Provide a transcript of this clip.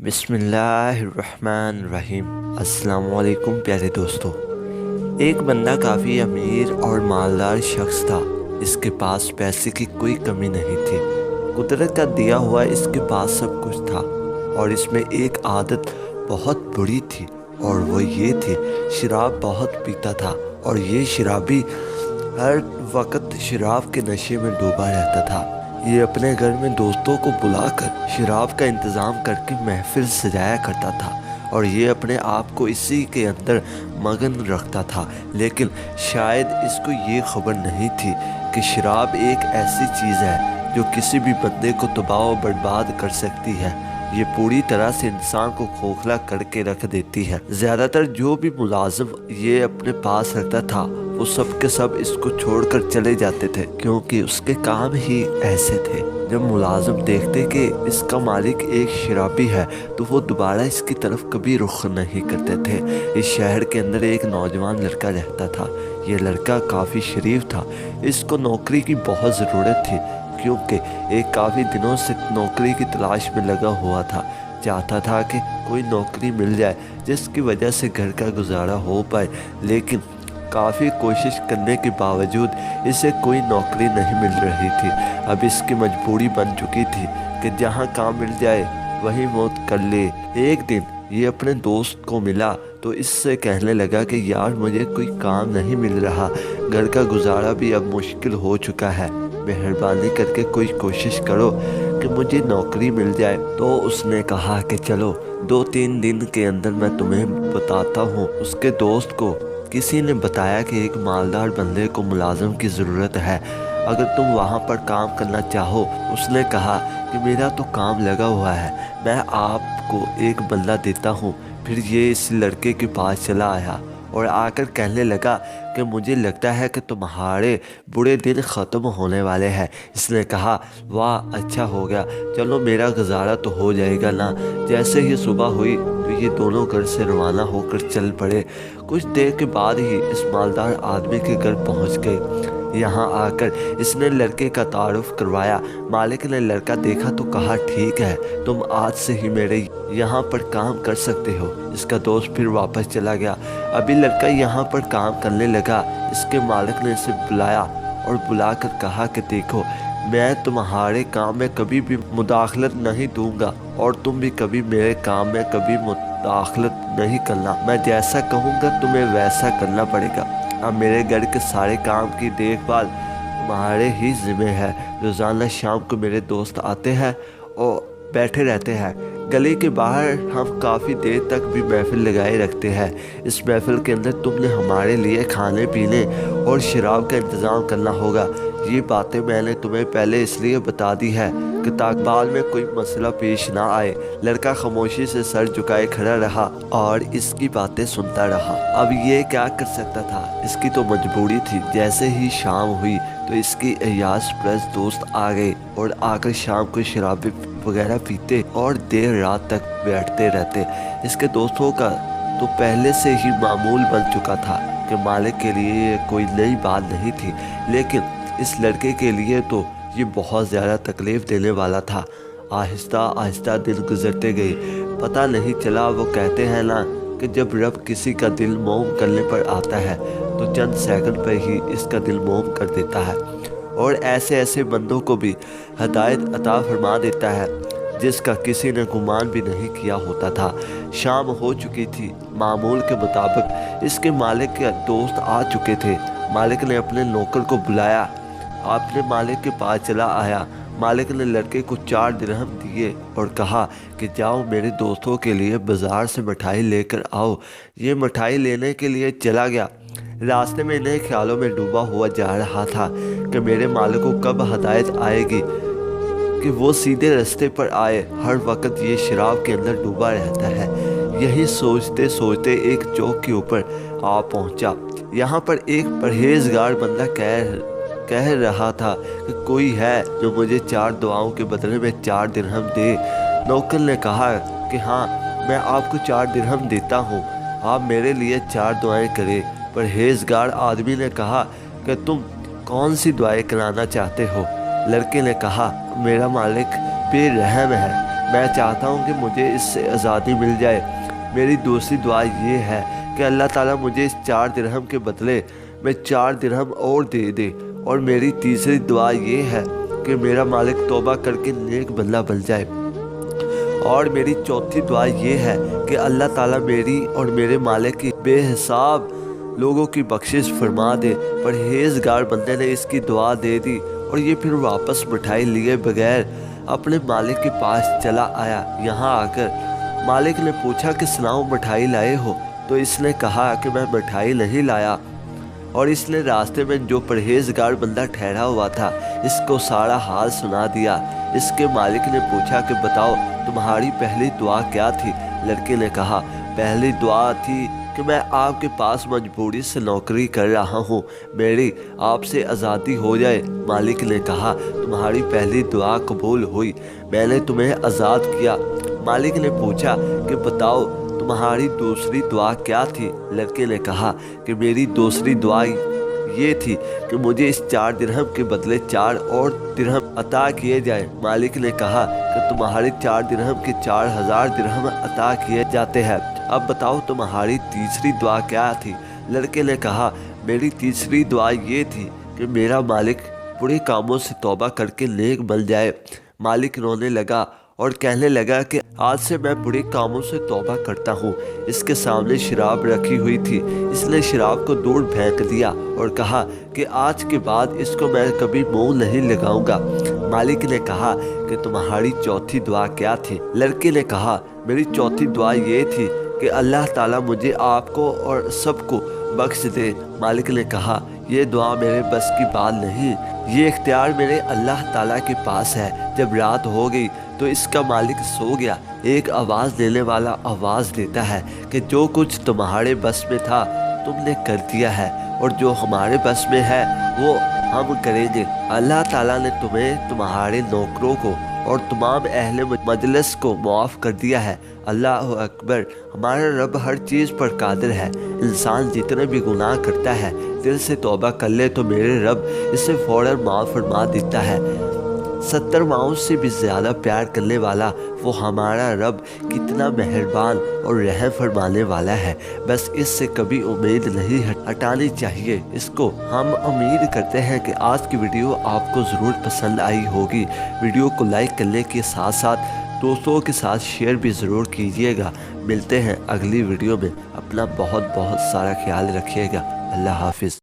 बिस्मिल्लाहिर्रहमानिर्रहीम। अस्सलाम वालेकुम प्यारे दोस्तों। एक बंदा काफ़ी अमीर और मालदार शख्स था। इसके पास पैसे की कोई कमी नहीं थी। कुदरत का दिया हुआ इसके पास सब कुछ था। और इसमें एक आदत बहुत बुरी थी और वो ये थी, शराब बहुत पीता था। और ये शराबी हर वक्त शराब के नशे में डूबा रहता था। ये अपने घर में दोस्तों को बुलाकर शराब का इंतज़ाम करके महफिल सजाया करता था और ये अपने आप को इसी के अंदर मगन रखता था। लेकिन शायद इसको ये खबर नहीं थी कि शराब एक ऐसी चीज़ है जो किसी भी बंदे को तबाह और बर्बाद कर सकती है। ये पूरी तरह से इंसान को खोखला करके रख देती है। ज़्यादातर जो भी मुलाजिम ये अपने पास रखता था वो सब के सब इसको छोड़कर चले जाते थे, क्योंकि उसके काम ही ऐसे थे। जब मुलाजिम देखते कि इसका मालिक एक शराबी है तो वो दोबारा इसकी तरफ कभी रुख नहीं करते थे। इस शहर के अंदर एक नौजवान लड़का रहता था। ये लड़का काफ़ी शरीफ था। इसको नौकरी की बहुत ज़रूरत थी, क्योंकि एक काफ़ी दिनों से नौकरी की तलाश में लगा हुआ था। चाहता था कि कोई नौकरी मिल जाए जिसकी वजह से घर का गुजारा हो पाए। लेकिन काफ़ी कोशिश करने के बावजूद इसे कोई नौकरी नहीं मिल रही थी। अब इसकी मजबूरी बन चुकी थी कि जहां काम मिल जाए वहीं मौत कर ले। एक दिन ये अपने दोस्त को मिला तो इससे कहने लगा कि यार मुझे कोई काम नहीं मिल रहा, घर का गुजारा भी अब मुश्किल हो चुका है, मेहरबानी करके कोई कोशिश करो कि मुझे नौकरी मिल जाए। तो उसने कहा कि चलो 2-3 दिन के अंदर मैं तुम्हें बताता हूँ। उसके दोस्त को किसी ने बताया कि एक मालदार बंदे को मुलाजिम की ज़रूरत है, अगर तुम वहाँ पर काम करना चाहो। उसने कहा कि मेरा तो काम लगा हुआ है, मैं आपको एक बंदा देता हूँ। फिर ये इस लड़के के पास चला आया और आकर कहने लगा कि मुझे लगता है कि तुम्हारे बुरे दिन ख़त्म होने वाले हैं। इसने कहा वाह अच्छा हो गया, चलो मेरा गुजारा तो हो जाएगा ना। जैसे ही सुबह हुई तो ये दोनों घर से रवाना होकर चल पड़े। कुछ देर के बाद ही इस मालदार आदमी के घर पहुंच गए। यहाँ आकर इसने लड़के का तारुफ करवाया। मालिक ने लड़का देखा तो कहा ठीक है, तुम आज से ही मेरे यहाँ पर काम कर सकते हो। इसका दोस्त फिर वापस चला गया। अभी लड़का यहाँ पर काम करने लगा। इसके मालिक ने इसे बुलाया और बुलाकर कहा कि देखो, मैं तुम्हारे काम में कभी भी मुदाखलत नहीं दूंगा और तुम भी कभी मेरे काम में कभी मुदाखलत नहीं करना। मैं जैसा कहूँगा तुम्हें वैसा करना पड़ेगा। अब मेरे घर के सारे काम की देखभाल तुम्हारे ही ज़िम्मे है। रोज़ाना शाम को मेरे दोस्त आते हैं और बैठे रहते हैं। गली के बाहर हम काफ़ी देर तक भी महफिल लगाए रखते हैं। इस महफिल के अंदर तुमने हमारे लिए खाने पीने और शराब का इंतज़ाम करना होगा। ये बातें मैंने तुम्हें पहले इसलिए बता दी है कि ताकि बाद में कोई मसला पेश ना आए। लड़का खामोशी से सर झुकाए खड़ा रहा और इसकी बातें सुनता रहा। अब ये क्या कर सकता था, इसकी तो मजबूरी थी। जैसे ही शाम हुई तो इसकी अयास प्लस दोस्त आ गए और आकर शाम को शराब वगैरह पीते और देर रात तक बैठते रहते। इसके दोस्तों का तो पहले से ही मामूल बन चुका था कि मालिक के लिए ये कोई नई बात नहीं थी, लेकिन इस लड़के के लिए तो ये बहुत ज़्यादा तकलीफ़ देने वाला था। आहिस्ता आहिस्ता दिन गुजरते गए, पता नहीं चला। वो कहते हैं ना कि जब रब किसी का दिल मोम करने पर आता है तो चंद सेकंड पर ही इसका दिल मोम कर देता है और ऐसे ऐसे बंदों को भी हदायत अता फरमा देता है जिसका किसी ने गुमान भी नहीं किया होता था। शाम हो चुकी थी। मामूल के मुताबिक इसके मालिक के दोस्त आ चुके थे। मालिक ने अपने नौकर को बुलाया, अपने मालिक के पास चला आया। मालिक ने लड़के को 4 दिरहम दिए और कहा कि जाओ मेरे दोस्तों के लिए बाज़ार से मिठाई लेकर आओ। ये मिठाई लेने के लिए चला गया। रास्ते में इन्हें ख्यालों में डूबा हुआ जा रहा था कि मेरे मालिक को कब हदायत आएगी कि वो सीधे रास्ते पर आए। हर वक्त ये शराब के अंदर डूबा रहता है। यही सोचते सोचते एक चौक के ऊपर आ पहुंचा। यहाँ पर एक परहेजगार बंदा कह रहा था कि कोई है जो मुझे 4 दुआओं के बदले में 4 दिरहम दे। नौकर ने कहा कि हाँ, मैं आपको 4 दिरहम देता हूँ, आप मेरे लिए 4 दुआएं करें। परहेजगार आदमी ने कहा कि तुम कौन सी दुआएं कराना चाहते हो। लड़के ने कहा मेरा मालिक बेरहम है, میں چاہتا ہوں کہ مجھے اس سے آزادی مل جائے۔ میری دوسری دعا یہ ہے کہ اللہ تعالیٰ مجھے اس 4 درہم کے بدلے میں 4 درہم اور دے دے۔ اور میری تیسری دعا یہ ہے کہ میرا مالک توبہ کر کے نیک بندہ بن جائے۔ اور میری چوتھی دعا یہ ہے کہ اللہ تعالیٰ میری اور میرے مالک کی بے حساب لوگوں کی بخشش فرما دے۔ پرہیزگار بندے نے اس کی دعا دے دی اور یہ پھر واپس مٹھائی لیے بغیر اپنے مالک کے پاس چلا آیا۔ یہاں آ کر مالک نے پوچھا کہ سناؤ مٹھائی لائے ہو؟ تو اس نے کہا کہ میں مٹھائی نہیں لایا۔ اور اس نے راستے میں جو پرہیزگار بندہ ٹھہرا ہوا تھا اس کو سارا حال سنا دیا۔ اس کے مالک نے پوچھا کہ بتاؤ تمہاری پہلی دعا کیا تھی؟ لڑکے نے کہا پہلی دعا تھی کہ میں آپ کے پاس مجبوری سے نوکری کر رہا ہوں، میری آپ سے آزادی ہو جائے۔ مالک نے کہا تمہاری پہلی دعا قبول ہوئی، میں نے تمہیں آزاد کیا۔ مالک نے پوچھا کہ بتاؤ تمہاری دوسری دعا کیا تھی؟ لڑکے نے کہا کہ میری دوسری دعا یہ تھی کہ مجھے اس 4 درہم کے بدلے 4 اور درہم عطا کیے جائیں۔ مالک نے کہا کہ تمہارے 4 درہم کے 4000 درہم عطا کیے جاتے ہیں۔ اب بتاؤ تمہاری تیسری دعا کیا تھی؟ لڑکے نے کہا میری تیسری دعا یہ تھی کہ میرا مالک برے کاموں سے توبہ کر کے نیک بن جائے۔ مالک رونے لگا اور کہنے لگا کہ آج سے میں برے کاموں سے توبہ کرتا ہوں۔ اس کے سامنے شراب رکھی ہوئی تھی، اس نے شراب کو دور پھینک دیا اور کہا کہ آج کے بعد اس کو میں کبھی منہ نہیں لگاؤں گا۔ مالک نے کہا کہ تمہاری چوتھی دعا کیا تھی؟ لڑکے نے کہا میری چوتھی دعا یہ تھی کہ اللہ تعالیٰ مجھے آپ کو اور سب کو بخش دے۔ مالک نے کہا یہ دعا میرے بس کی بات نہیں، یہ اختیار میرے اللہ تعالیٰ کے پاس ہے۔ جب رات ہو گئی تو اس کا مالک سو گیا۔ ایک آواز دینے والا آواز دیتا ہے کہ جو کچھ تمہارے بس میں تھا تم نے کر دیا ہے، اور جو ہمارے بس میں ہے وہ ہم کریں گے۔ اللہ تعالیٰ نے تمہیں، تمہارے نوکروں کو اور تمام اہل مجلس کو معاف کر دیا ہے۔ اللہ اکبر! ہمارا رب ہر چیز پر قادر ہے۔ انسان جتنے بھی گناہ کرتا ہے دل سے توبہ کر لے تو میرے رب اسے فوراً معاف فرما دیتا ہے۔ 70 ماؤں سے بھی زیادہ پیار کرنے والا وہ ہمارا رب کتنا مہربان اور رحم فرمانے والا ہے۔ بس اس سے کبھی امید نہیں ہٹانی چاہیے۔ اس کو ہم امید کرتے ہیں کہ آج کی ویڈیو آپ کو ضرور پسند آئی ہوگی۔ ویڈیو کو لائک کرنے کے ساتھ ساتھ دوستوں کے ساتھ شیئر بھی ضرور کیجیے گا۔ ملتے ہیں اگلی ویڈیو میں۔ اپنا بہت سارا خیال رکھیے گا۔ اللہ حافظ۔